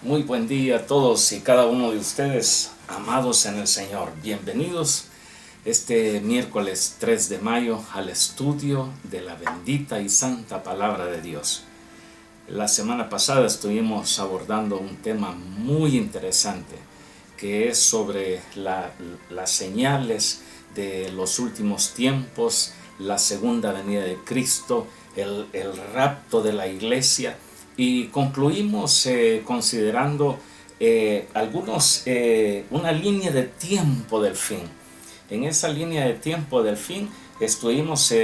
Muy buen día a todos y cada uno de ustedes, amados en el Señor. Bienvenidos este miércoles 3 de mayo al estudio de la bendita y santa palabra de Dios. La semana pasada estuvimos abordando un tema muy interesante que es sobre las señales de los últimos tiempos, la segunda venida de Cristo, el rapto de la iglesia. Y concluimos considerando una línea de tiempo del fin. En esa línea de tiempo del fin estuvimos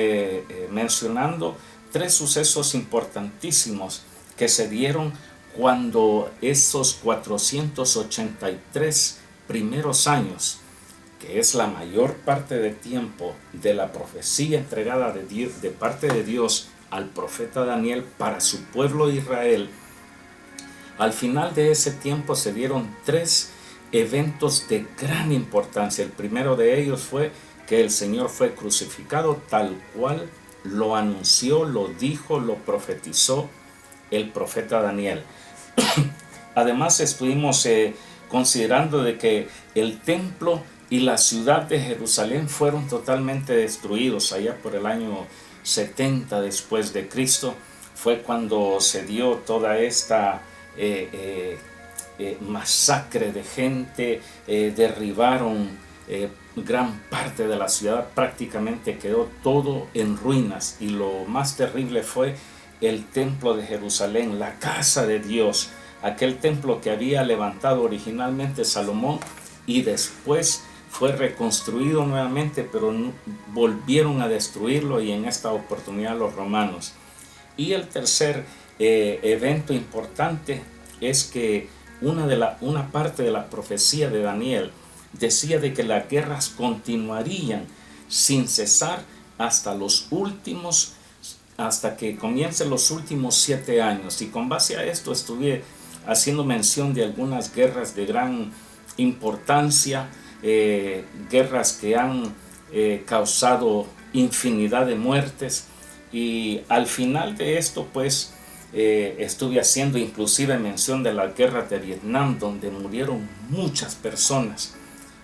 mencionando tres sucesos importantísimos que se dieron cuando esos 483 primeros años, que es la mayor parte del tiempo de la profecía entregada de parte de Dios al profeta Daniel para su pueblo Israel, al final de ese tiempo se dieron tres eventos de gran importancia. El primero de ellos fue que el Señor fue crucificado tal cual lo anunció, lo dijo, lo profetizó el profeta Daniel. Además estuvimos considerando de que el templo y la ciudad de Jerusalén fueron totalmente destruidos allá por el año 70 después de Cristo. Fue cuando se dio toda esta masacre de gente, derribaron gran parte de la ciudad, prácticamente quedó todo en ruinas, y lo más terrible fue el templo de Jerusalén, la casa de Dios, aquel templo que había levantado originalmente Salomón y después fue reconstruido nuevamente, pero volvieron a destruirlo, y en esta oportunidad los romanos. Y el tercer evento importante es que una parte de la profecía de Daniel decía de que las guerras continuarían sin cesar hasta que comiencen los últimos 7 años. Y con base a esto estuve haciendo mención de algunas guerras de gran importancia, guerras que han causado infinidad de muertes, y al final de esto pues estuve haciendo inclusive mención de la guerra de Vietnam, donde murieron muchas personas,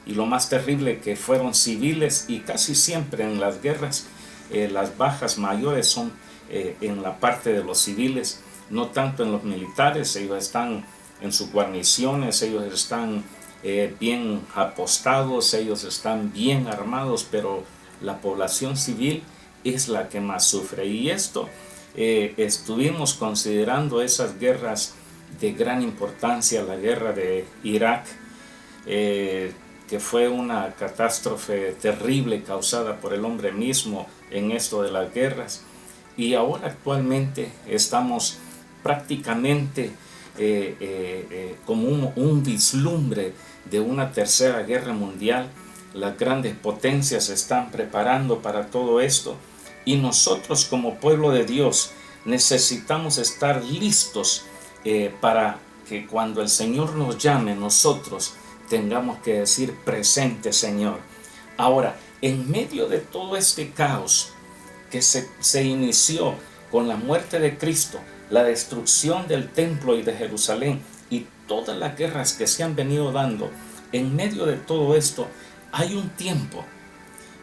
y lo más terrible que fueron civiles, y casi siempre en las guerras las bajas mayores son en la parte de los civiles, no tanto en los militares. Ellos están en sus guarniciones, ellos están bien apostados, ellos están bien armados, pero la población civil es la que más sufre. Y esto estuvimos considerando esas guerras de gran importancia, la guerra de Irak, que fue una catástrofe terrible causada por el hombre mismo en esto de las guerras. Y ahora actualmente estamos prácticamente como un vislumbre de una tercera guerra mundial. Las grandes potencias se están preparando para todo esto, y nosotros como pueblo de Dios necesitamos estar listos para que cuando el Señor nos llame, nosotros tengamos que decir: presente, Señor. Ahora, en medio de todo este caos que se inició con la muerte de Cristo, la destrucción del templo y de Jerusalén, y todas las guerras que se han venido dando, en medio de todo esto hay un tiempo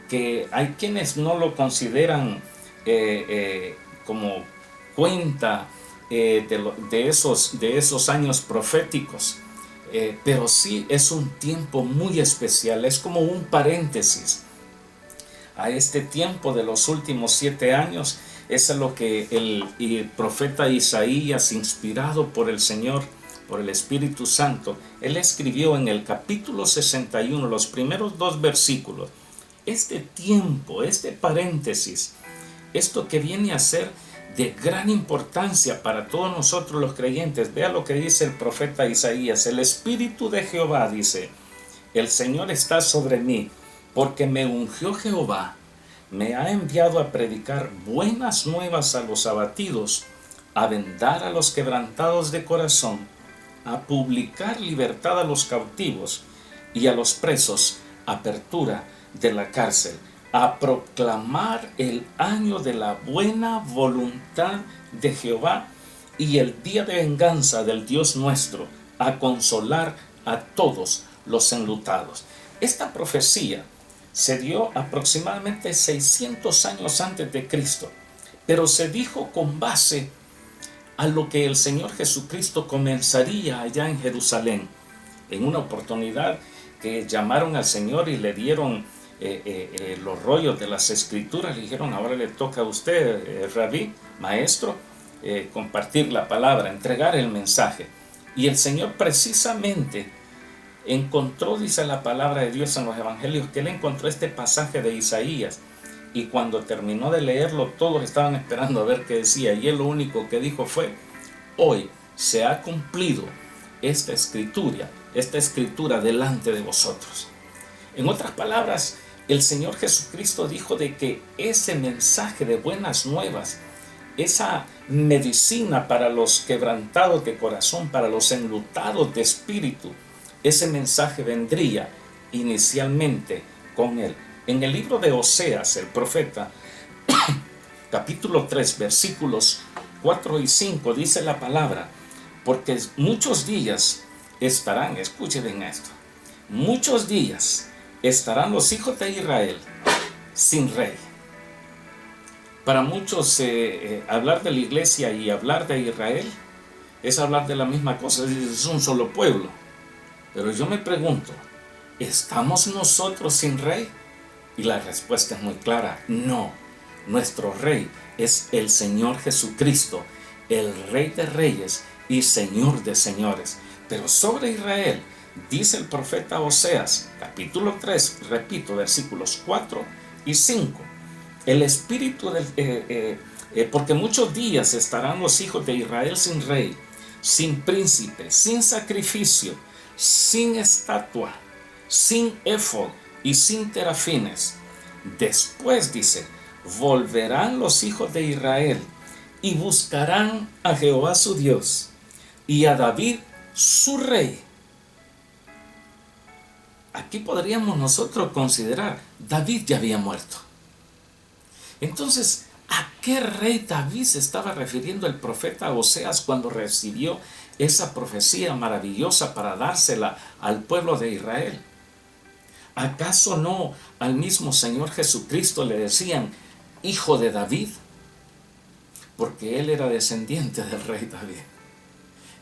que hay quienes no lo consideran como cuenta de esos años proféticos, pero sí es un tiempo muy especial, es como un paréntesis a este tiempo de los últimos 7 años. Es lo que el profeta Isaías, inspirado por el Señor, por el Espíritu Santo, él escribió en el capítulo 61, los primeros 2 versículos. Este tiempo, este paréntesis, esto que viene a ser de gran importancia para todos nosotros los creyentes. Vea lo que dice el profeta Isaías: el Espíritu de Jehová, dice, el Señor está sobre mí, porque me ungió Jehová, me ha enviado a predicar buenas nuevas a los abatidos, a vendar a los quebrantados de corazón, a publicar libertad a los cautivos, y a los presos apertura de la cárcel, a proclamar el año de la buena voluntad de Jehová y el día de venganza del Dios nuestro, a consolar a todos los enlutados. Esta profecía se dio aproximadamente 600 años antes de Cristo, pero se dijo con base a lo que el Señor Jesucristo comenzaría allá en Jerusalén. En una oportunidad que llamaron al Señor y le dieron los rollos de las Escrituras, le dijeron: ahora le toca a usted, rabí, maestro, compartir la palabra, entregar el mensaje. Y el Señor precisamente encontró, dice la palabra de Dios en los evangelios, que él encontró este pasaje de Isaías, y cuando terminó de leerlo todos estaban esperando a ver qué decía, y él lo único que dijo fue: hoy se ha cumplido esta escritura delante de vosotros. En otras palabras, el Señor Jesucristo dijo de que ese mensaje de buenas nuevas, esa medicina para los quebrantados de corazón, para los enlutados de espíritu, ese mensaje vendría inicialmente con él. En el libro de Oseas, el profeta, capítulo 3, versículos 4 y 5, dice la palabra: porque muchos días estarán, escuchen esto, muchos días estarán los hijos de Israel sin rey. Para muchos hablar de la iglesia y hablar de Israel es hablar de la misma cosa, es un solo pueblo. Pero yo me pregunto, ¿estamos nosotros sin rey? Y la respuesta es muy clara: no. Nuestro rey es el Señor Jesucristo, el Rey de reyes y Señor de señores. Pero sobre Israel, dice el profeta Oseas, capítulo 3, repito, versículos 4 y 5, el espíritu porque muchos días estarán los hijos de Israel sin rey, sin príncipe, sin sacrificio, sin estatua, sin éfod y sin terafines. Después, dice, volverán los hijos de Israel y buscarán a Jehová su Dios y a David su rey. Aquí podríamos nosotros considerar: David ya había muerto. Entonces, ¿a qué rey David se estaba refiriendo el profeta Oseas cuando recibió esa profecía maravillosa para dársela al pueblo de Israel? ¿Acaso no al mismo Señor Jesucristo le decían hijo de David? Porque él era descendiente del rey David.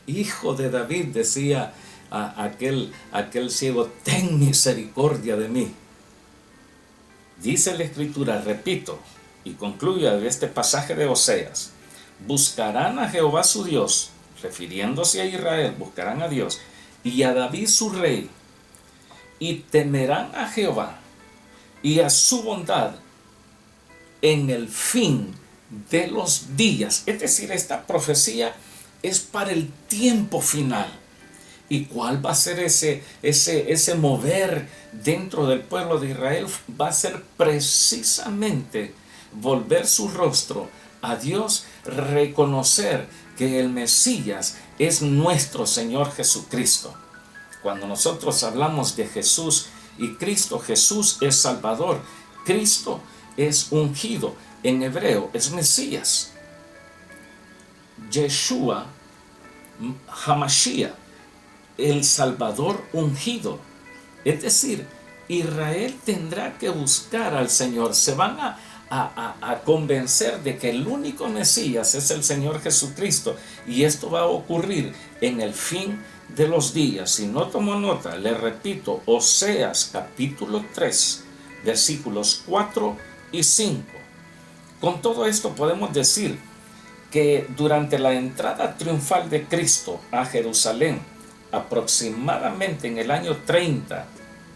Hijo de David, decía aquel ciego: ten misericordia de mí. Dice la Escritura, repito, y concluyo de este pasaje de Oseas: buscarán a Jehová su Dios, refiriéndose a Israel, buscarán a Dios, y a David su rey, y temerán a Jehová y a su bondad en el fin de los días. Es decir, esta profecía es para el tiempo final. ¿Y cuál va a ser ese mover dentro del pueblo de Israel? Va a ser precisamente volver su rostro a Dios, reconocer que el Mesías es nuestro Señor Jesucristo. Cuando nosotros hablamos de Jesús y Cristo, Jesús es Salvador, Cristo es ungido, en hebreo es Mesías, Yeshua HaMashiach, el Salvador ungido. Es decir, Israel tendrá que buscar al Señor. Se van a convencer de que el único Mesías es el Señor Jesucristo, y esto va a ocurrir en el fin de los días. Si no tomó nota, le repito, Oseas capítulo 3, versículos 4 y 5. Con todo esto podemos decir que durante la entrada triunfal de Cristo a Jerusalén, aproximadamente en el año 30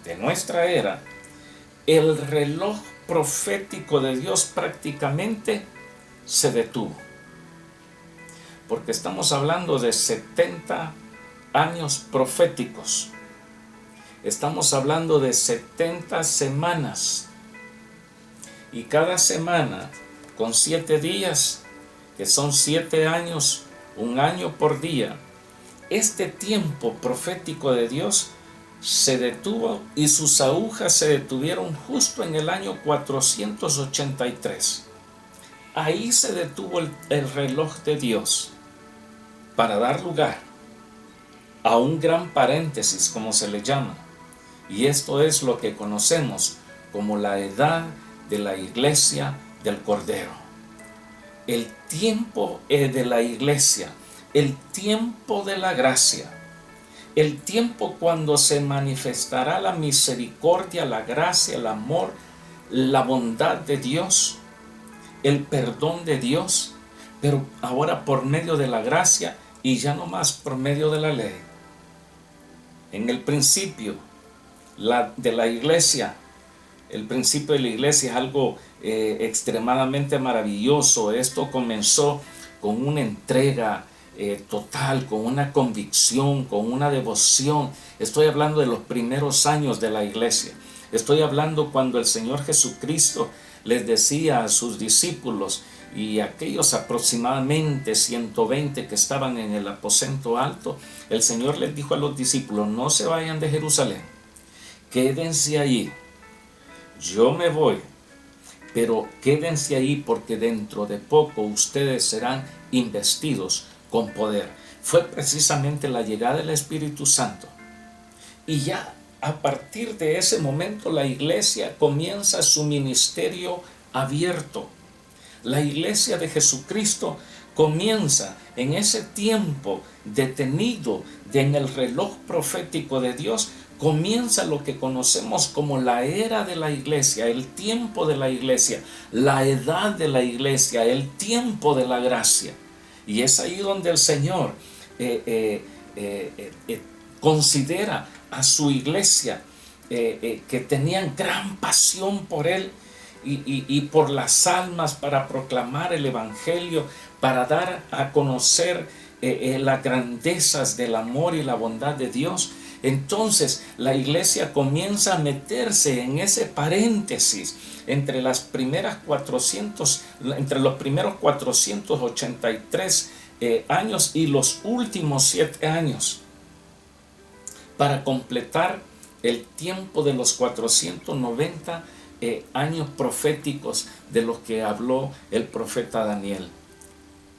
de nuestra era, el reloj profético de Dios prácticamente se detuvo. Porque estamos hablando de 70 años proféticos. Estamos hablando de 70 semanas. Y cada semana con 7 días, que son 7 años, un año por día. Este tiempo profético de Dios se detuvo, y sus agujas se detuvieron justo en el año 483. Ahí se detuvo el reloj de Dios para dar lugar a un gran paréntesis, como se le llama. Y esto es lo que conocemos como la edad de la iglesia del Cordero. El tiempo de la iglesia, el tiempo de la gracia, el tiempo cuando se manifestará la misericordia, la gracia, el amor, la bondad de Dios, el perdón de Dios, pero ahora por medio de la gracia y ya no más por medio de la ley. En el principio de la iglesia, el principio de la iglesia es algo extremadamente maravilloso. Esto comenzó con una entrega total, con una convicción, con una devoción. Estoy hablando de los primeros años de la iglesia. Estoy hablando cuando el Señor Jesucristo les decía a sus discípulos y aquellos aproximadamente 120 que estaban en el aposento alto, el Señor les dijo a los discípulos: no se vayan de Jerusalén, quédense allí. Yo me voy, pero quédense ahí porque dentro de poco ustedes serán investidos con poder. Fue precisamente la llegada del Espíritu Santo. Y ya a partir de ese momento la iglesia comienza su ministerio abierto. La iglesia de Jesucristo comienza en ese tiempo detenido en el reloj profético de Dios. Comienza lo que conocemos como la era de la iglesia, el tiempo de la iglesia, la edad de la iglesia, el tiempo de la gracia. Y es ahí donde el Señor considera a su iglesia que tenían gran pasión por Él y por las almas, para proclamar el Evangelio, para dar a conocer las grandezas del amor y la bondad de Dios. Entonces la iglesia comienza a meterse en ese paréntesis entre los primeros 483 años y los últimos 7 años, para completar el tiempo de los 490 años proféticos de los que habló el profeta Daniel.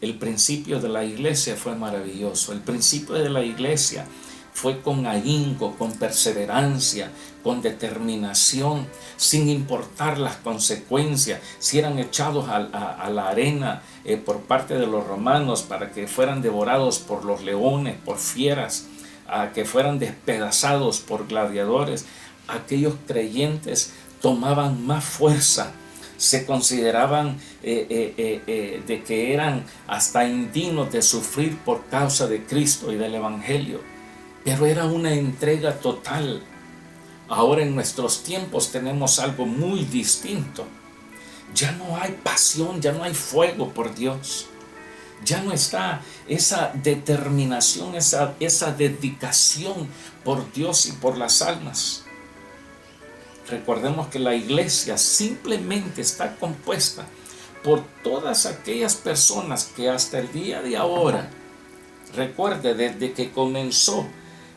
El principio de la iglesia fue maravilloso. El principio de la iglesia fue con ahínco, con perseverancia, con determinación, sin importar las consecuencias, si eran echados a la arena por parte de los romanos para que fueran devorados por los leones, por fieras, a que fueran despedazados por gladiadores. Aquellos creyentes tomaban más fuerza, se consideraban de que eran hasta indignos de sufrir por causa de Cristo y del Evangelio. Pero era una entrega total. Ahora en nuestros tiempos tenemos algo muy distinto. Ya no hay pasión, ya no hay fuego por Dios. Ya no está esa determinación, esa dedicación por Dios y por las almas. Recordemos que la iglesia simplemente está compuesta por todas aquellas personas que hasta el día de ahora, recuerde, desde que comenzó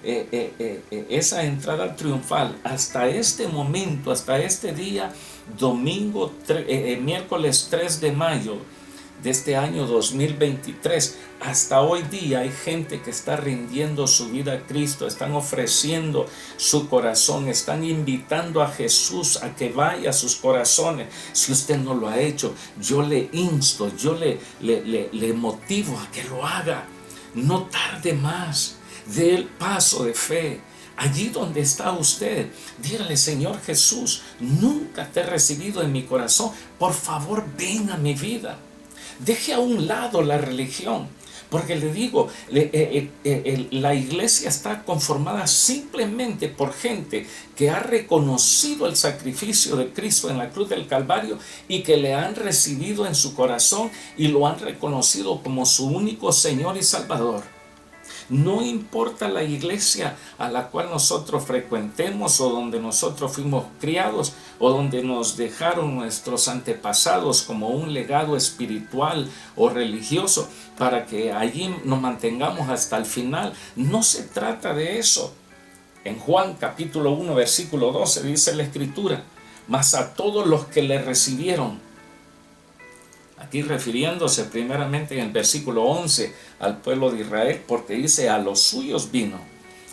esa entrada triunfal hasta este momento, hasta este día, miércoles 3 de mayo de este año 2023, hasta hoy día hay gente que está rindiendo su vida a Cristo, están ofreciendo su corazón, están invitando a Jesús a que vaya a sus corazones. Si usted no lo ha hecho, yo le insto, yo le motivo a que lo haga. No tarde más, dé el paso de fe. Allí donde está usted, dígale: Señor Jesús, nunca te he recibido en mi corazón, por favor ven a mi vida. Deje a un lado la religión, porque le digo, la iglesia está conformada simplemente por gente que ha reconocido el sacrificio de Cristo en la cruz del Calvario y que le han recibido en su corazón y lo han reconocido como su único Señor y Salvador. No importa la iglesia a la cual nosotros frecuentemos o donde nosotros fuimos criados o donde nos dejaron nuestros antepasados como un legado espiritual o religioso para que allí nos mantengamos hasta el final. No se trata de eso. En Juan capítulo 1 versículo 12 dice la Escritura: mas a todos los que le recibieron, aquí refiriéndose primeramente en el versículo 11 al pueblo de Israel, porque dice: a los suyos vino,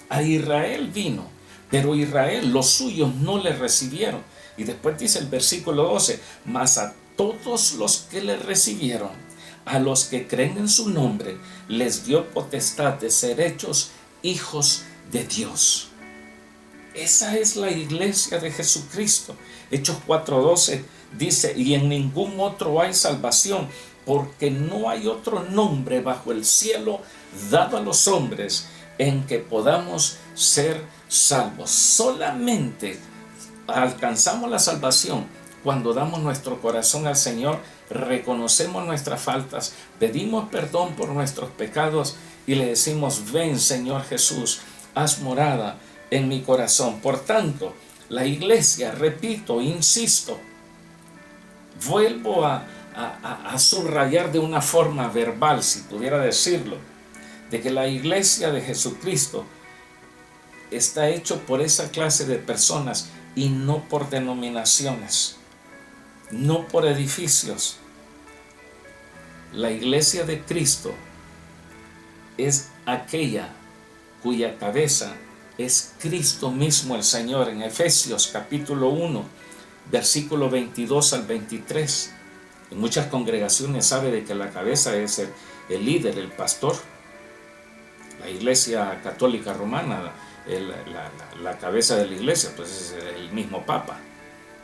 A Israel vino, pero Israel, los suyos, no le recibieron. Y después dice el versículo 12, mas a todos los que le recibieron, a los que creen en su nombre, les dio potestad de ser hechos hijos de Dios. Esa es la iglesia de Jesucristo. Hechos 4:12 dice, y en ningún otro hay salvación, porque no hay otro nombre bajo el cielo dado a los hombres en que podamos ser salvos. Solamente alcanzamos la salvación cuando damos nuestro corazón al Señor, reconocemos nuestras faltas, pedimos perdón por nuestros pecados y le decimos, ven Señor Jesús, haz morada en mi corazón. Por tanto, la iglesia, repito, insisto, vuelvo a subrayar de una forma verbal, si pudiera decirlo, de que la iglesia de Jesucristo está hecho por esa clase de personas y no por denominaciones, no por edificios. La iglesia de Cristo es aquella cuya cabeza es Cristo mismo el Señor. En Efesios capítulo 1, versículo 22 al 23. En muchas congregaciones sabe de que la cabeza es el líder, el pastor. La iglesia católica romana, la cabeza de la iglesia, pues es el mismo Papa.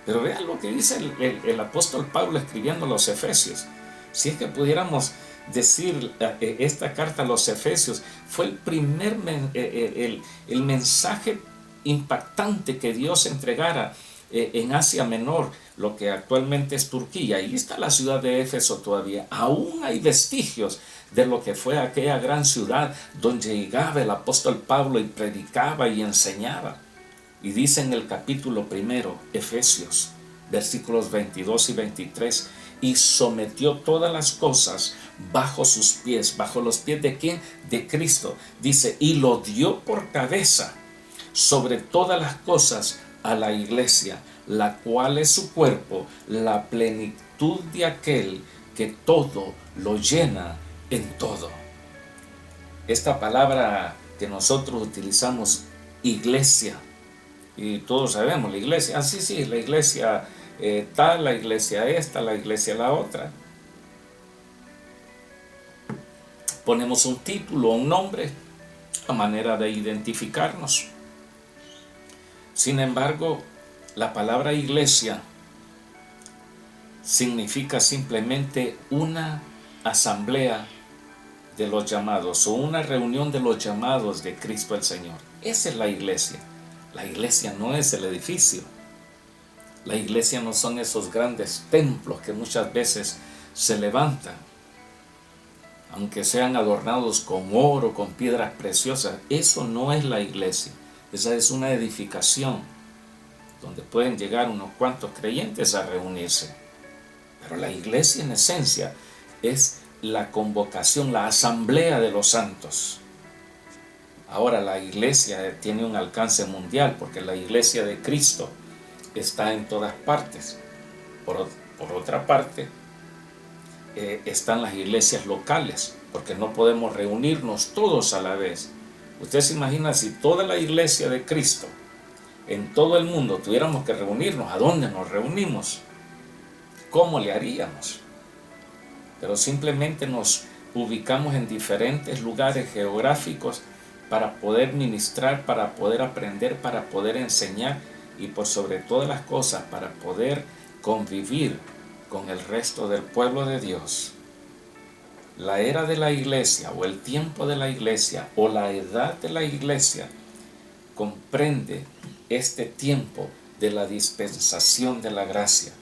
Pero vean lo que dice el apóstol Pablo escribiendo a los Efesios. Si es que pudiéramos decir esta carta a los Efesios, fue el primer el mensaje impactante que Dios entregara en Asia Menor, lo que actualmente es Turquía. Ahí está la ciudad de Éfeso todavía. Aún hay vestigios de lo que fue aquella gran ciudad donde llegaba el apóstol Pablo y predicaba y enseñaba. Y dice en el capítulo 1, Efesios, versículos 22 y 23, y sometió todas las cosas bajo sus pies. ¿Bajo los pies de quién? De Cristo. Dice, y lo dio por cabeza sobre todas las cosas a la iglesia, la cual es su cuerpo, la plenitud de aquel que todo lo llena en todo. Esta palabra que nosotros utilizamos, iglesia, y todos sabemos, la iglesia, sí, la iglesia tal, la iglesia esta, la iglesia la otra. Ponemos un título, un nombre, a manera de identificarnos. Sin embargo, la palabra iglesia significa simplemente una asamblea de los llamados o una reunión de los llamados de Cristo el Señor. Esa es la iglesia. La iglesia no es el edificio. La iglesia no son esos grandes templos que muchas veces se levantan, aunque sean adornados con oro, con piedras preciosas. Eso no es la iglesia. Esa es una edificación donde pueden llegar unos cuantos creyentes a reunirse. Pero la iglesia en esencia es la convocación, la asamblea de los santos. Ahora la iglesia tiene un alcance mundial porque la iglesia de Cristo está en todas partes. Por otra parte, están las iglesias locales, porque no podemos reunirnos todos a la vez. Usted se imagina si toda la iglesia de Cristo en todo el mundo tuviéramos que reunirnos, ¿a dónde nos reunimos? ¿Cómo le haríamos? Pero simplemente nos ubicamos en diferentes lugares geográficos para poder ministrar, para poder aprender, para poder enseñar y por sobre todas las cosas para poder convivir con el resto del pueblo de Dios. La era de la iglesia o el tiempo de la iglesia o la edad de la iglesia comprende este tiempo de la dispensación de la gracia.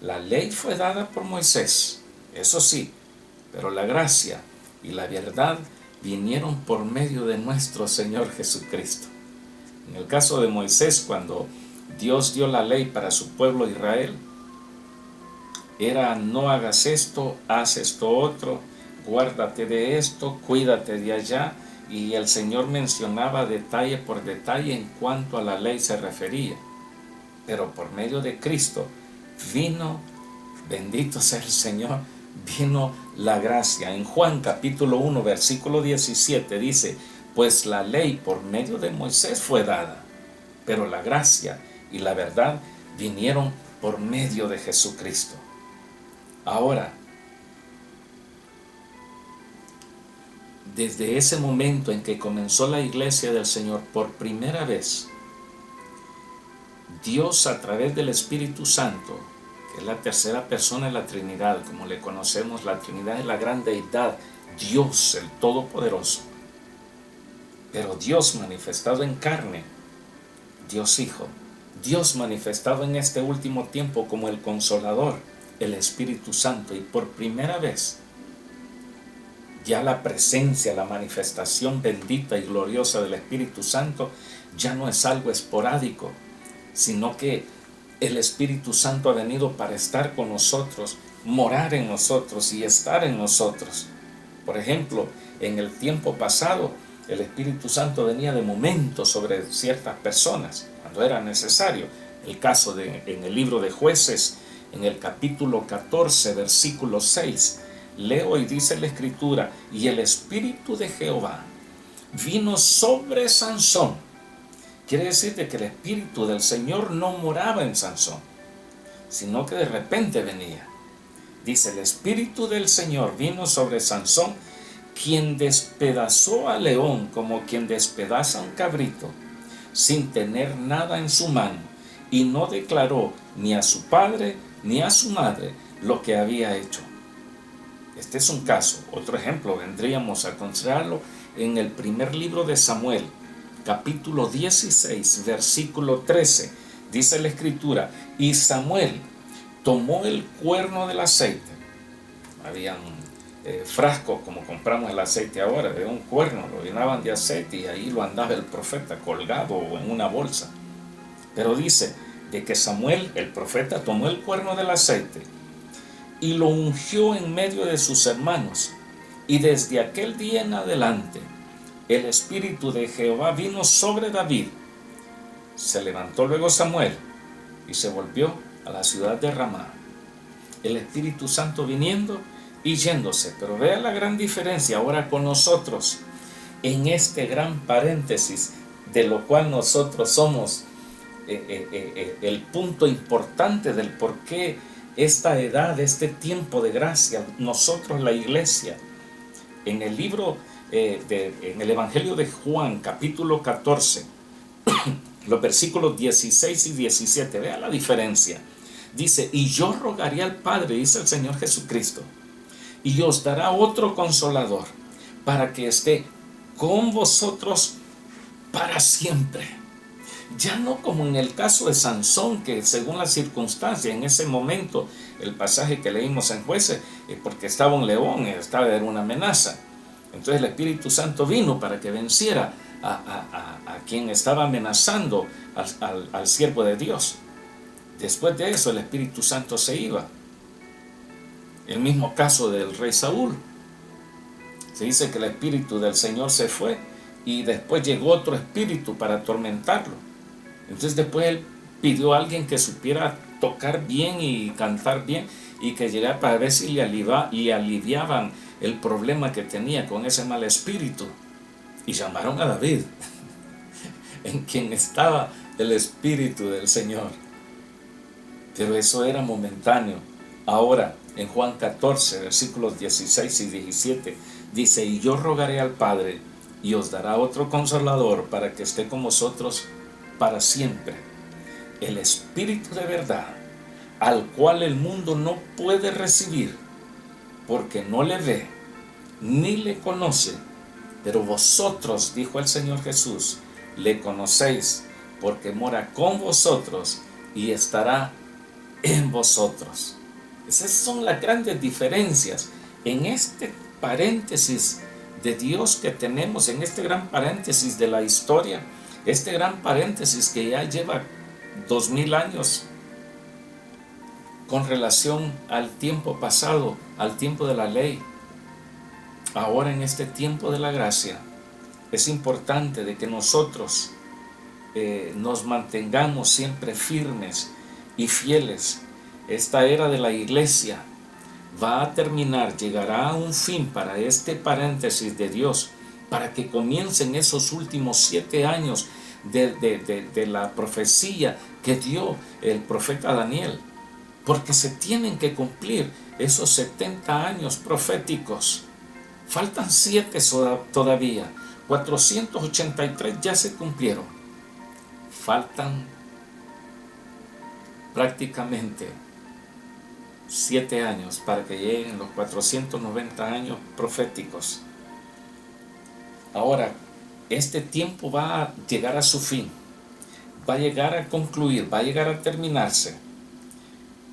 La ley fue dada por Moisés, eso sí, pero la gracia y la verdad vinieron por medio de nuestro Señor Jesucristo. En el caso de Moisés, cuando Dios dio la ley para su pueblo Israel, era no hagas esto, haz esto otro, guárdate de esto, cuídate de allá, y el Señor mencionaba detalle por detalle en cuanto a la ley se refería. Pero por medio de Cristo vino, bendito sea el Señor, vino la gracia. En Juan capítulo 1 versículo 17 dice, pues la ley por medio de Moisés fue dada, pero la gracia y la verdad vinieron por medio de Jesucristo. Ahora, desde ese momento en que comenzó la iglesia del Señor por primera vez, Dios a través del Espíritu Santo, que es la tercera persona de la Trinidad, como le conocemos, la Trinidad es la gran deidad, Dios el Todopoderoso, pero Dios manifestado en carne, Dios Hijo, Dios manifestado en este último tiempo como el Consolador, el Espíritu Santo, y por primera vez ya la presencia, la manifestación bendita y gloriosa del Espíritu Santo ya no es algo esporádico, sino que el Espíritu Santo ha venido para estar con nosotros, morar en nosotros y estar en nosotros. Por ejemplo, en el tiempo pasado, el Espíritu Santo venía de momento sobre ciertas personas, cuando era necesario. El caso en el libro de Jueces, en el capítulo 14, versículo 6, leo y dice la Escritura: y el Espíritu de Jehová vino sobre Sansón. Quiere decir que el Espíritu del Señor no moraba en Sansón, sino que de repente venía. Dice: el Espíritu del Señor vino sobre Sansón, quien despedazó al león como quien despedaza un cabrito, sin tener nada en su mano, y no declaró ni a su padre ni a su madre lo que había hecho. Este es un caso. Otro ejemplo vendríamos a considerarlo en el primer libro de Samuel, capítulo 16, versículo 13. Dice la Escritura: y Samuel tomó el cuerno del aceite. Habían frascos, como compramos el aceite ahora, de un cuerno, lo llenaban de aceite y ahí lo andaba el profeta colgado o en una bolsa. Pero dice de que Samuel, el profeta, tomó el cuerno del aceite y lo ungió en medio de sus hermanos, y desde aquel día en adelante el Espíritu de Jehová vino sobre David. Se levantó luego Samuel y se volvió a la ciudad de Ramá. El Espíritu Santo viniendo y yéndose. Pero vea la gran diferencia ahora con nosotros, en este gran paréntesis, de lo cual nosotros somos el punto importante del por qué esta edad, este tiempo de gracia, nosotros la iglesia. En el libro, en el Evangelio de Juan, capítulo 14, los versículos 16 y 17, vea la diferencia. Dice: y yo rogaré al Padre, dice el Señor Jesucristo, y os dará otro consolador, para que esté con vosotros para siempre. Ya no como en el caso de Sansón, que según las circunstancias, en ese momento, el pasaje que leímos en Jueces, porque estaba un león, era una amenaza. Entonces el Espíritu Santo vino para que venciera a quien estaba amenazando al siervo de Dios. Después de eso el Espíritu Santo se iba. El mismo caso del rey Saúl. Se dice que el Espíritu del Señor se fue y después llegó otro espíritu para atormentarlo. Entonces después él pidió a alguien que supiera tocar bien y cantar bien y que llegara para ver si le aliviaban el problema que tenía con ese mal espíritu. Y llamaron a David, en quien estaba el Espíritu del Señor. Pero eso era momentáneo. Ahora, en Juan 14, versículos 16 y 17, dice: y yo rogaré al Padre, y os dará otro consolador para que esté con vosotros para siempre, el Espíritu de verdad, al cual el mundo no puede recibir, porque no le ve, ni le conoce. Pero vosotros, dijo el Señor Jesús, le conocéis, porque mora con vosotros y estará en vosotros. Esas son las grandes diferencias en este paréntesis de Dios que tenemos, en este gran paréntesis de la historia, este gran paréntesis que ya lleva 2000 años con relación al tiempo pasado, al tiempo de la ley. Ahora, en este tiempo de la gracia, es importante de que nosotros nos mantengamos siempre firmes y fieles. Esta era de la iglesia va a terminar, llegará a un fin para este paréntesis de Dios, para que comiencen esos últimos 7 años de la profecía que dio el profeta Daniel, porque se tienen que cumplir esos 70 años proféticos. Faltan 7 todavía. 483 ya se cumplieron. Faltan prácticamente 7 años para que lleguen los 490 años proféticos. Ahora, este tiempo va a llegar a su fin, va a llegar a concluir, va a llegar a terminarse.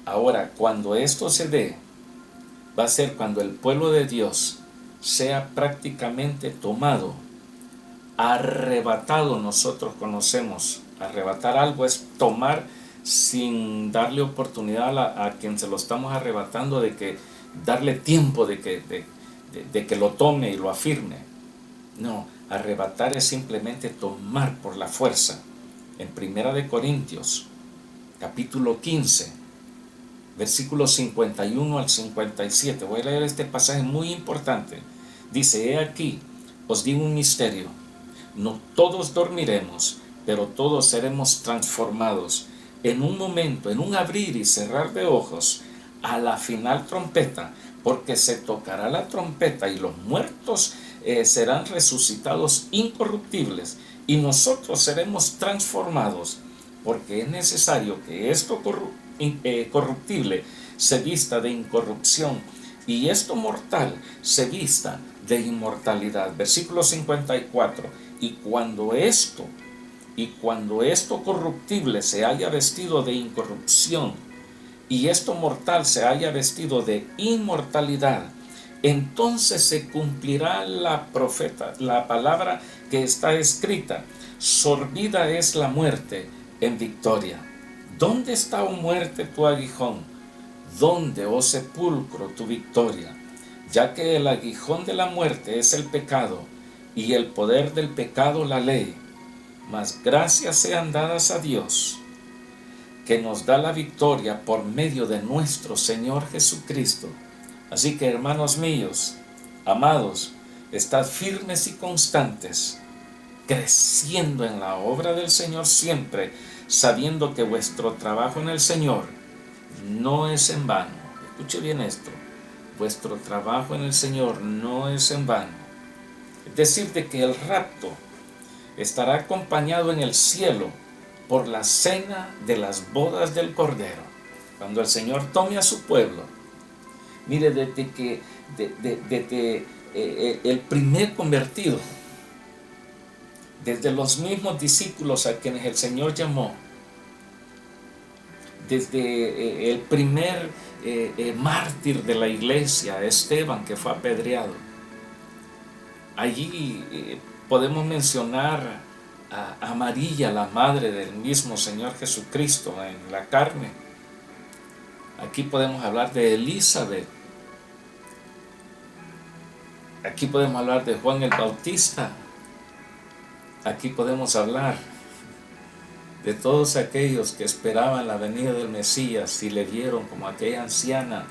Ahora, cuando esto se dé, va a ser cuando el pueblo de Dios sea prácticamente tomado, arrebatado. Nosotros conocemos, arrebatar algo es tomar sin darle oportunidad a quien se lo estamos arrebatando darle tiempo de que lo tome y lo afirme. No, arrebatar es simplemente tomar por la fuerza. En 1 Corintios, capítulo 15, versículos 51 al 57. Voy a leer este pasaje muy importante. Dice: he aquí, os digo un misterio. No todos dormiremos, pero todos seremos transformados en un momento, en un abrir y cerrar de ojos, a la final trompeta, porque se tocará la trompeta y los muertos serán resucitados incorruptibles y nosotros seremos transformados, porque es necesario que esto corruptible se vista de incorrupción y esto mortal se vista de inmortalidad. Versículo 54. Y cuando esto corruptible se haya vestido de incorrupción y esto mortal se haya vestido de inmortalidad, entonces se cumplirá la palabra que está escrita: sorbida es la muerte en victoria. ¿Dónde está, oh muerte, tu aguijón? ¿Dónde, oh sepulcro, tu victoria? Ya que el aguijón de la muerte es el pecado, y el poder del pecado la ley. Mas gracias sean dadas a Dios, que nos da la victoria por medio de nuestro Señor Jesucristo. Así que, hermanos míos, amados, estad firmes y constantes, creciendo en la obra del Señor siempre, sabiendo que vuestro trabajo en el Señor no es en vano. Escuche bien esto: vuestro trabajo en el Señor no es en vano. Es decir, de que el rapto estará acompañado en el cielo por la cena de las bodas del Cordero. Cuando el Señor tome a su pueblo, mire, desde el primer convertido, desde los mismos discípulos a quienes el Señor llamó, desde el primer mártir de la iglesia, Esteban, que fue apedreado. Allí podemos mencionar a María, la madre del mismo Señor Jesucristo en la carne. Aquí podemos hablar de Elizabeth. Aquí podemos hablar de Juan el Bautista. Aquí podemos hablar de todos aquellos que esperaban la venida del Mesías y le vieron, como aquella anciana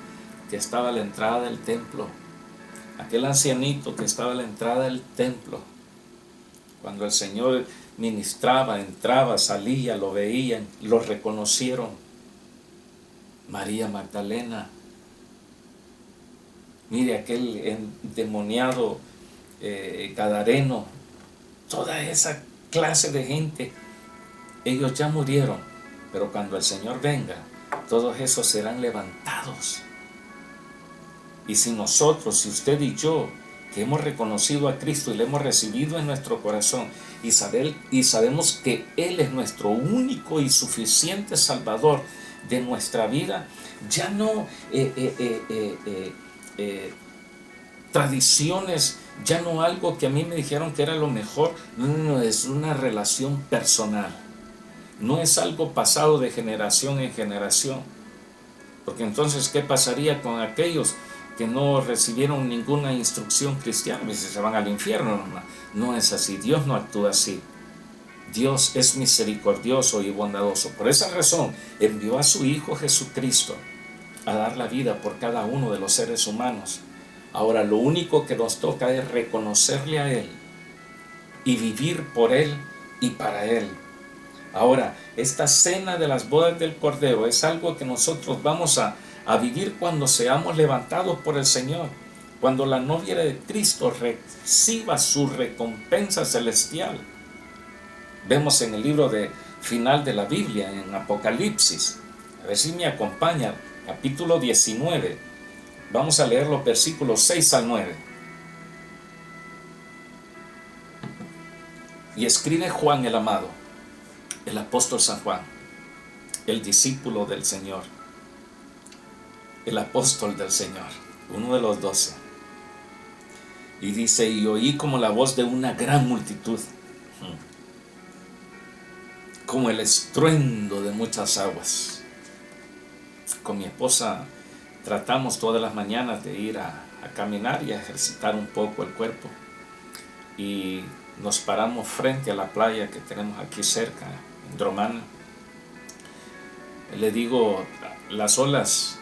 que estaba a la entrada del templo, aquel ancianito que estaba a la entrada del templo. Cuando el Señor ministraba, entraba, salía, lo veían, lo reconocieron. María Magdalena. Mire, aquel endemoniado gadareno, toda esa clase de gente, ellos ya murieron, pero cuando el Señor venga, todos esos serán levantados. Y si nosotros, si usted y yo, que hemos reconocido a Cristo y le hemos recibido en nuestro corazón y sabemos que Él es nuestro único y suficiente Salvador de nuestra vida, ya no tradiciones, ya no algo que a mí me dijeron que era lo mejor. No, es una relación personal, no es algo pasado de generación en generación. Porque entonces, ¿qué pasaría con aquellos que no recibieron ninguna instrucción cristiana? Pues se van al infierno. No es así, Dios no actúa así. Dios es misericordioso y bondadoso. Por esa razón envió a su Hijo Jesucristo a dar la vida por cada uno de los seres humanos. Ahora, lo único que nos toca es reconocerle a Él y vivir por Él y para Él. Ahora, esta cena de las bodas del Cordero es algo que nosotros vamos a vivir cuando seamos levantados por el Señor, cuando la novia de Cristo reciba su recompensa celestial. Vemos en el libro final de la Biblia, en Apocalipsis, a ver si me acompaña, capítulo 19, vamos a leer los versículos 6 al 9. Y escribe Juan el amado, el apóstol San Juan, el discípulo del Señor, el apóstol del Señor, uno de los 12. Y dice: y oí como la voz de una gran multitud, como el estruendo de muchas aguas. Con mi esposa tratamos todas las mañanas de ir a caminar y a ejercitar un poco el cuerpo. Y nos paramos frente a la playa que tenemos aquí cerca, en Dromana. Le digo, las olas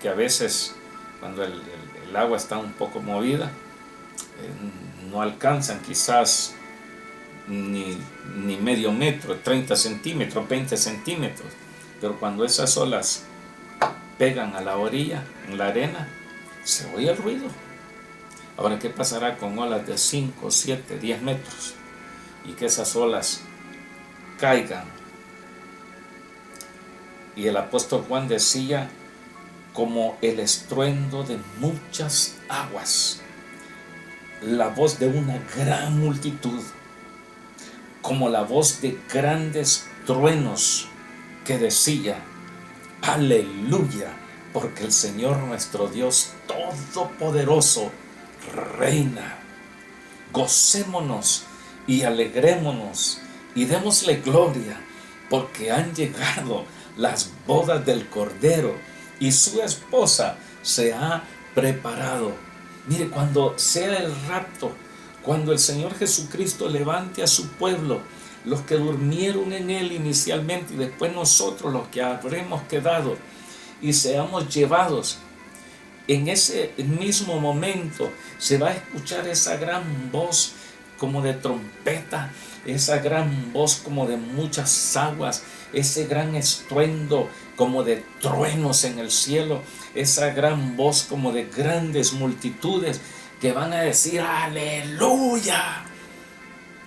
que a veces cuando el agua está un poco movida, no alcanzan quizás ni medio metro, 30 centímetros, 20 centímetros, pero cuando esas olas pegan a la orilla, en la arena, se oye el ruido. Ahora, ¿qué pasará con olas de 5, 7, 10 metros? Y que esas olas caigan. Y el apóstol Juan decía: como el estruendo de muchas aguas, la voz de una gran multitud, como la voz de grandes truenos que decía: aleluya, porque el Señor nuestro Dios Todopoderoso reina. Gocémonos y alegrémonos y démosle gloria, porque han llegado las bodas del Cordero y su esposa se ha preparado. Mire, cuando sea el rapto, cuando el Señor Jesucristo levante a su pueblo, los que durmieron en Él inicialmente y después nosotros los que habremos quedado y seamos llevados, en ese mismo momento se va a escuchar esa gran voz como de trompeta, esa gran voz como de muchas aguas, ese gran estruendo como de truenos en el cielo, esa gran voz como de grandes multitudes que van a decir aleluya,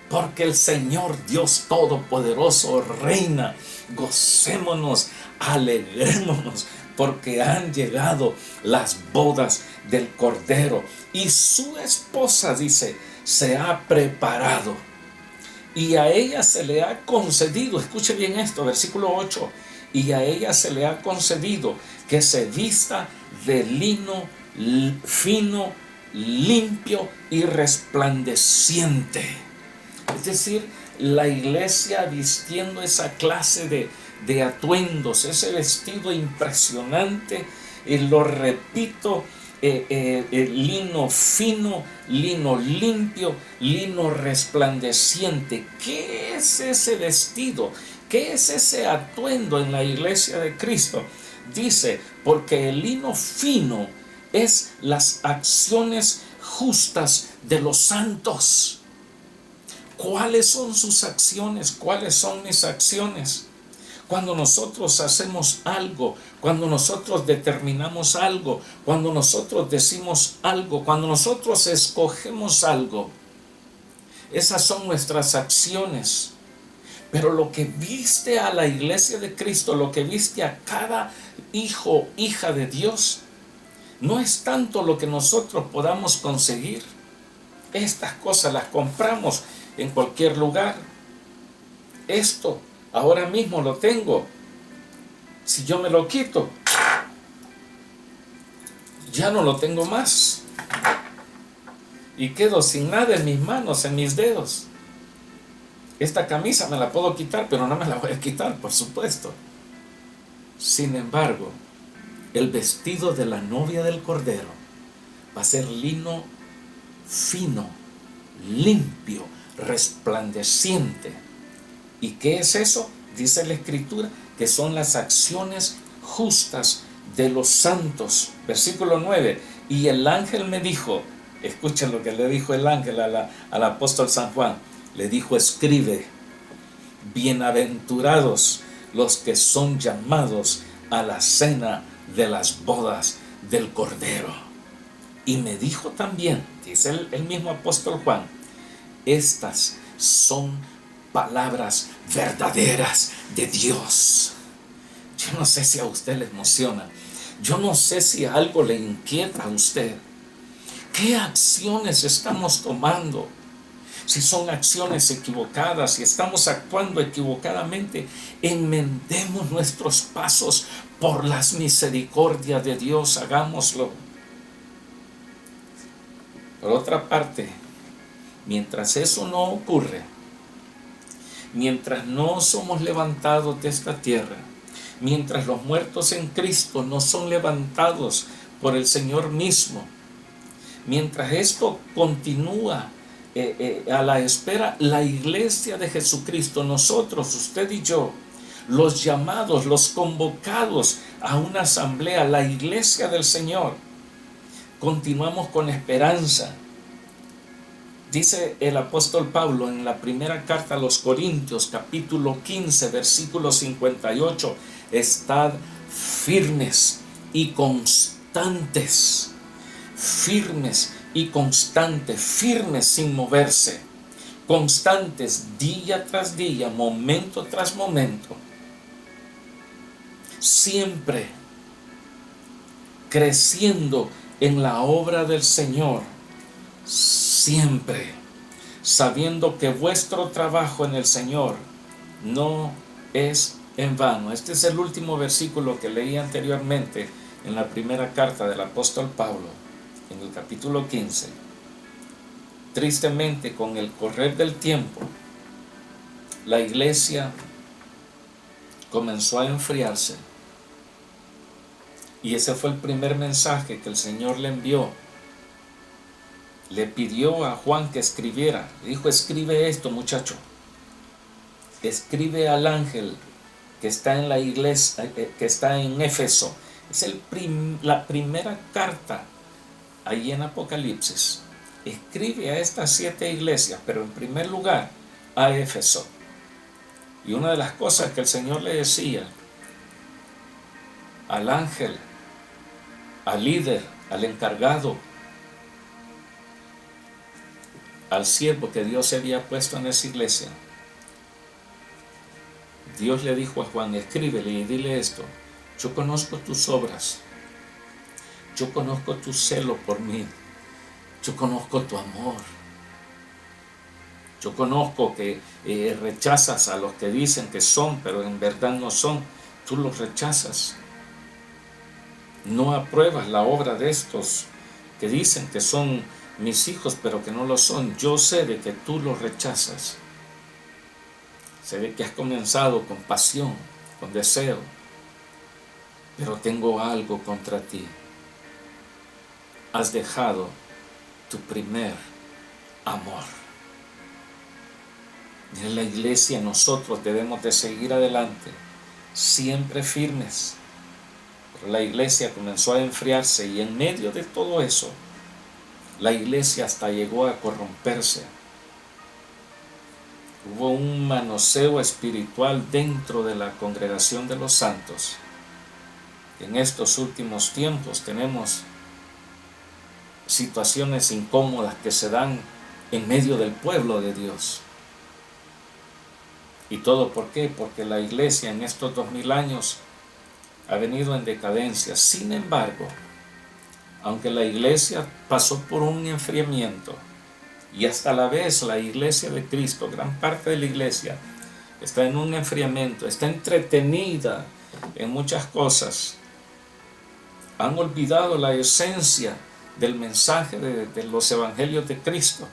porque el Señor Dios Todopoderoso reina. Gocémonos, alegrémonos, porque han llegado las bodas del Cordero y su esposa, dice, se ha preparado y a ella se le ha concedido, escuche bien esto, versículo 8, y a ella se le ha concedido que se vista de lino fino, limpio y resplandeciente. Es decir, la iglesia vistiendo esa clase de atuendos, ese vestido impresionante, lo repito, lino fino, lino limpio, lino resplandeciente. ¿Qué es ese vestido? ¿Qué es ese atuendo en la iglesia de Cristo? Dice, porque el lino fino es las acciones justas de los santos. ¿Cuáles son sus acciones? ¿Cuáles son mis acciones? Cuando nosotros hacemos algo, cuando nosotros determinamos algo, cuando nosotros decimos algo, cuando nosotros escogemos algo, esas son nuestras acciones. Pero lo que viste a la iglesia de Cristo, lo que viste a cada hijo, hija de Dios, no es tanto lo que nosotros podamos conseguir. Estas cosas las compramos en cualquier lugar. Esto ahora mismo lo tengo. Si yo me lo quito, ya no lo tengo más. Y quedo sin nada en mis manos, en mis dedos. Esta camisa me la puedo quitar, pero no me la voy a quitar, por supuesto. Sin embargo, el vestido de la novia del Cordero va a ser lino fino, limpio, resplandeciente. ¿Y qué es eso? Dice la Escritura que son las acciones justas de los santos. Versículo 9. Y el ángel me dijo: Escuchen lo que le dijo el ángel al apóstol San Juan. Le dijo: escribe, bienaventurados los que son llamados a la cena de las bodas del Cordero. Y me dijo también, dice el mismo apóstol Juan, estas son palabras verdaderas de Dios. Yo no sé si a usted le emociona. Yo no sé si algo le inquieta a usted. ¿Qué acciones estamos tomando? Si son acciones equivocadas, si estamos actuando equivocadamente, enmendemos nuestros pasos por las misericordias de Dios, hagámoslo. Por otra parte, mientras eso no ocurre, mientras no somos levantados de esta tierra, mientras los muertos en Cristo no son levantados por el Señor mismo, mientras esto continúa a la espera, la iglesia de Jesucristo, nosotros, usted y yo, los llamados, los convocados a una asamblea, la iglesia del Señor, continuamos con esperanza. Dice el apóstol Pablo en la primera carta a los Corintios, capítulo 15, versículo 58, estad firmes y constantes, firmes y constantes, firmes sin moverse, constantes día tras día, momento tras momento, siempre creciendo en la obra del Señor, siempre sabiendo que vuestro trabajo en el Señor no es en vano. Este es el último versículo que leí anteriormente en la primera carta del apóstol Pablo, en el capítulo 15. Tristemente, con el correr del tiempo, la iglesia comenzó a enfriarse. Y ese fue el primer mensaje que el Señor le envió. Le pidió a Juan que escribiera. Le dijo: escribe esto, muchacho. Escribe al ángel que está en la iglesia, que está en Éfeso. Es la primera carta ahí en Apocalipsis. Escribe a estas 7 iglesias, pero en primer lugar a Éfeso. Y una de las cosas que el Señor le decía al ángel, al líder, al encargado, al siervo que Dios se había puesto en esa iglesia, Dios le dijo a Juan: escríbele y dile esto: yo conozco tus obras, yo conozco tu celo por mí, yo conozco tu amor, yo conozco que rechazas a los que dicen que son, pero en verdad no son. Tú los rechazas, no apruebas la obra de estos que dicen que son mis hijos, pero que no lo son. Yo sé de que tú los rechazas. Sé de que has comenzado con pasión, con deseo, pero tengo algo contra ti. Has dejado tu primer amor. En la iglesia nosotros debemos de seguir adelante, siempre firmes. Pero la iglesia comenzó a enfriarse, y en medio de todo eso, la iglesia hasta llegó a corromperse. Hubo un manoseo espiritual dentro de la congregación de los santos. En estos últimos tiempos tenemos situaciones incómodas que se dan en medio del pueblo de Dios. ¿Y todo por qué? Porque la iglesia en estos 2000 años ha venido en decadencia. Sin embargo, aunque la iglesia pasó por un enfriamiento, y hasta la vez la iglesia de Cristo, gran parte de la iglesia, está en un enfriamiento, está entretenida en muchas cosas, han olvidado la esencia del mensaje de los evangelios de Cristo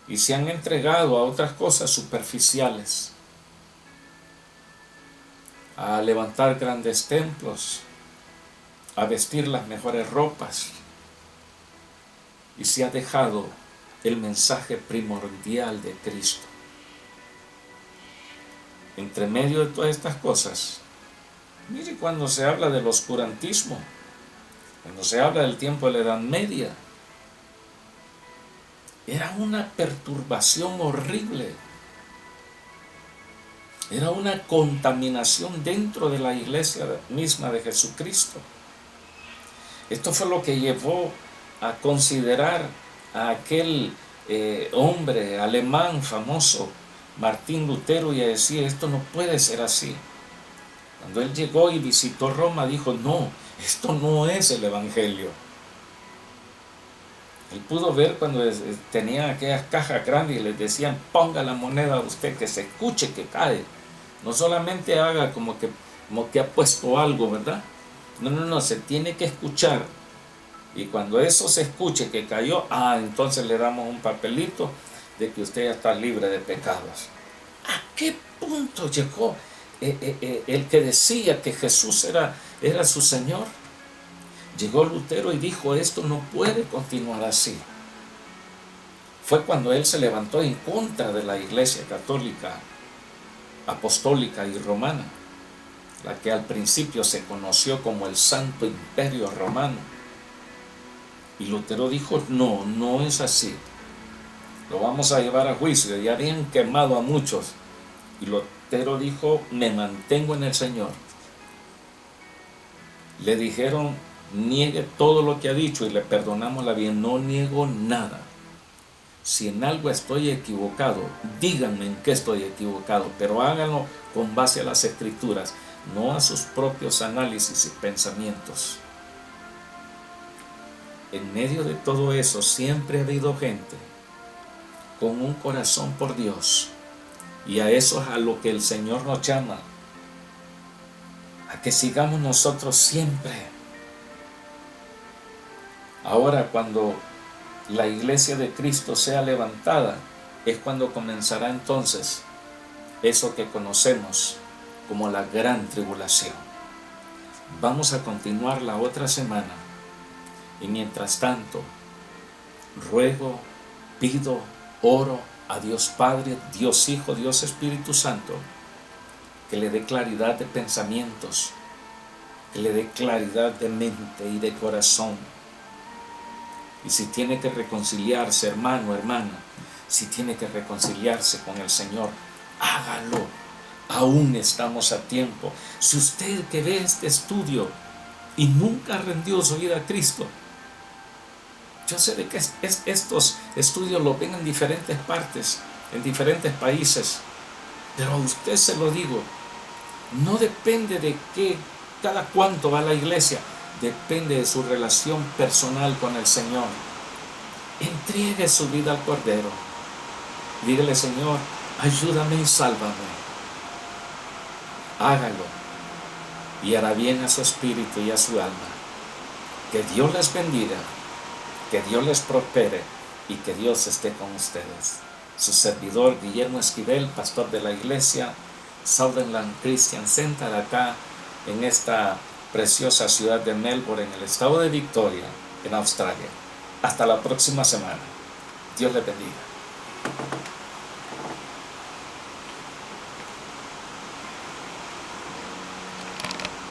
y se han entregado a otras cosas superficiales, a levantar grandes templos, a vestir las mejores ropas, y se ha dejado el mensaje primordial de Cristo. Entre medio de todas estas cosas, mire, cuando se habla del oscurantismo, cuando se habla del tiempo de la Edad Media, Era una perturbación horrible. Era una contaminación dentro de la iglesia misma de Jesucristo. Esto fue lo que llevó a considerar a aquel hombre alemán famoso, Martín Lutero, y a decir, esto no puede ser así. Cuando él llegó y visitó Roma, dijo, no, esto no es el Evangelio. Él pudo ver cuando tenían aquellas cajas grandes y les decían, ponga la moneda a usted, que se escuche que cae. No solamente haga como que ha puesto algo, ¿verdad? No, se tiene que escuchar. Y cuando eso se escuche que cayó, entonces le damos un papelito de que usted ya está libre de pecados. ¿A qué punto llegó el que decía que Jesús era su Señor? Llegó Lutero y dijo, esto no puede continuar así. Fue cuando él se levantó en contra de la Iglesia Católica, Apostólica y Romana, la que al principio se conoció como el Santo Imperio Romano. Y Lutero dijo, no es así. Lo vamos a llevar a juicio. Ya habían quemado a muchos. Y Lutero dijo, me mantengo en el Señor. Le dijeron, niegue todo lo que ha dicho y le perdonamos la vida. No niego nada. Si en algo estoy equivocado, díganme en qué estoy equivocado, pero háganlo con base a las Escrituras, no a sus propios análisis y pensamientos. En medio de todo eso siempre ha habido gente con un corazón por Dios, y a eso es a lo que el Señor nos llama, a que sigamos nosotros siempre. Ahora, cuando la iglesia de Cristo sea levantada, es cuando comenzará entonces eso que conocemos como la gran tribulación. Vamos a continuar la otra semana, y mientras tanto ruego, pido, oro a Dios Padre, Dios Hijo, Dios Espíritu Santo, que le dé claridad de pensamientos, que le dé claridad de mente y de corazón. Y si tiene que reconciliarse, hermano, hermana, si tiene que reconciliarse con el Señor, hágalo. Aún estamos a tiempo. Si usted que ve este estudio y nunca rendió su vida a Cristo, yo sé de que estos estudios los ven en diferentes partes, en diferentes países, pero a usted se lo digo, no depende de cada cuánto va a la iglesia, depende de su relación personal con el Señor. Entregue su vida al Cordero. Dígale, Señor, ayúdame y sálvame. Hágalo y hará bien a su espíritu y a su alma. Que Dios les bendiga, que Dios les prospere y que Dios esté con ustedes. Su servidor Guillermo Esquivel, pastor de la iglesia Sutherland Christian Center, acá en esta preciosa ciudad de Melbourne, en el estado de Victoria, en Australia. Hasta la próxima semana. Dios les bendiga.